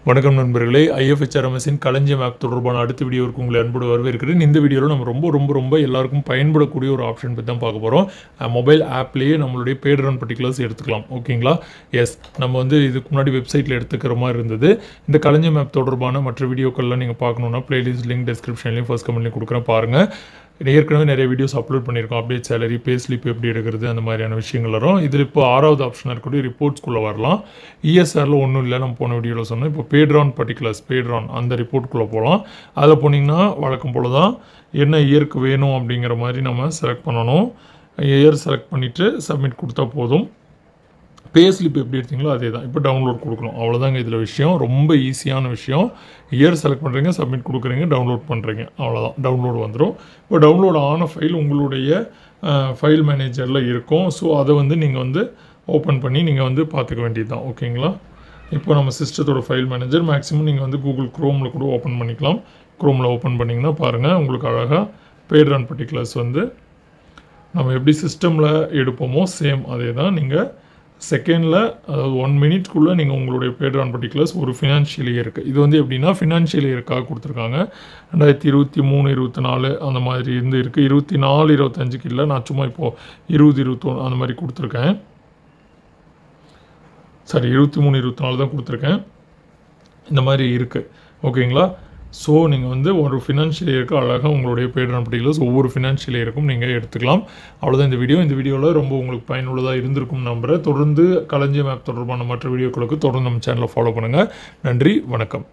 வணக்கம் நண்பர்களே, ஐஎஃப்ஹெச்ஆர்எம்எஸின் களஞ்சியம் ஆப் தொடர்பான அடுத்த வீடியோவுக்கு உங்களை அன்போடு வரவேற்கிறேன். இந்த வீடியோவில் நம்ம ரொம்ப எல்லாருக்கும் பயன்படக்கூடிய ஒரு ஆப்ஷன் பற்றி தான் பார்க்க போகிறோம். மொபைல் ஆப்லேயே நம்மளுடைய பேட் ரன் பர்டிகுலர்ஸ் எடுத்துக்கலாம். ஓகேங்களா? எஸ், நம்ம வந்து இதுக்கு முன்னாடி வெப்சைட்டில் எடுத்துக்கிற மாதிரி இருந்தது. இந்த களஞ்சியம் ஆப் தொடர்பான மற்ற வீடியோக்கள்லாம் நீங்கள் பார்க்கணுன்னா பிளேலிஸ்ட் லிங்க் டிஸ்கிரிப்ஷன்லேயும் ஃபர்ஸ்ட் கமெண்ட்லேயும் கொடுக்குறேன், பாருங்கள். ஏற்கனவே நிறைய வீடியோஸ் அப்லோட் பண்ணியிருக்கோம். அப்டேட் சேலரி, பே ஸ்லிப் எப்படி எடுக்கிறது, அந்த மாதிரியான விஷயங்கள் வரும். இதில் இப்போ 6வது ஆப்ஷனாக இருக்கக்கூடிய ரிப்போர்ட்ஸ்குள்ளே வரலாம். இஎஸ்ஆரில் ஒன்றும் இல்லை, நம்ம போன வீடியோவில் சொன்னோம். இப்போ பேட்ரான் பர்டிகுலர்ஸ், பேட்ரான் அந்த ரிப்போர்ட்டுக்குள்ளே போகலாம். அதில் போனீங்கன்னா வழக்கம் போல் தான் என்ன இயருக்கு வேணும் அப்படிங்கிற மாதிரி நம்ம செலக்ட் பண்ணணும். இயர் செலக்ட் பண்ணிவிட்டு சப்மிட் கொடுத்தா போதும். பே ஸ்லிப் எப்படி எடுத்தீங்களோ அதே தான். இப்போ டவுன்லோட் கொடுக்கணும், அவ்வளோதாங்க இதில் விஷயம். ரொம்ப ஈஸியான விஷயம். இயர் செலக்ட் பண்ணுறீங்க, சப்மிட் கொடுக்குறீங்க, டவுன்லோட் பண்ணுறீங்க, அவ்வளோதான். டவுன்லோட் வந்துடும். இப்போ டவுன்லோட் ஆன ஃபைல் உங்களுடைய ஃபைல் மேனேஜரில் இருக்கும். ஸோ அதை வந்து நீங்கள் வந்து ஓப்பன் பண்ணி நீங்கள் வந்து பார்த்துக்க வேண்டியது தான். ஓகேங்களா? இப்போ நம்ம சிஸ்டத்தோட ஃபைல் மேனேஜர் மேக்ஸிமம் நீங்கள் வந்து கூகுள் க்ரோமில் கூட ஓப்பன் பண்ணிக்கலாம். க்ரோமில் ஓப்பன் பண்ணிங்கன்னா பாருங்கள், உங்களுக்கு அழகாக பேட் ரன் பர்டிகுலர்ஸ் வந்து நம்ம எப்படி சிஸ்டமில் எடுப்போமோ சேம் அதே தான். நீங்கள் செகண்டில், அதாவது 1 மினிட்குள்ளே நீங்கள் உங்களுடைய பேட் ரன் பர்டிகுலர்ஸ் ஒரு ஃபினான்ஷியல் இயருக்கு, இது வந்து எப்படின்னா ஃபினான்ஷியல் இயருக்காக கொடுத்துருக்காங்க. 2023, 24 அந்த மாதிரி இருந்து இருக்குது. 24, 25க்கு இல்லை, நான் சும்மா இப்போது 20, 21 அந்த மாதிரி கொடுத்துருக்கேன். சரி, 23, 24 தான் கொடுத்துருக்கேன். இந்த மாதிரி இருக்குது. ஓகேங்களா? ஸோ நீங்கள் வந்து ஒரு ஃபினான்ஷியல் இயருக்கு அழகாக உங்களுடைய பேட் ரன் பர்டிகுலர்ஸ் ஒவ்வொரு ஃபினான்ஷியல் இயருக்கும் நீங்கள் எடுத்துக்கலாம். அவ்வளோதான் இந்த வீடியோ. இந்த வீடியோவில் ரொம்ப உங்களுக்கு பயனுள்ளதாக இருந்திருக்கும் நம்புகிறேன். தொடர்ந்து களஞ்சியம் ஆப் தொடர்பான மற்ற வீடியோக்களுக்கு தொடர்ந்து நம்ம சேனலை ஃபாலோ பண்ணுங்கள். நன்றி, வணக்கம்.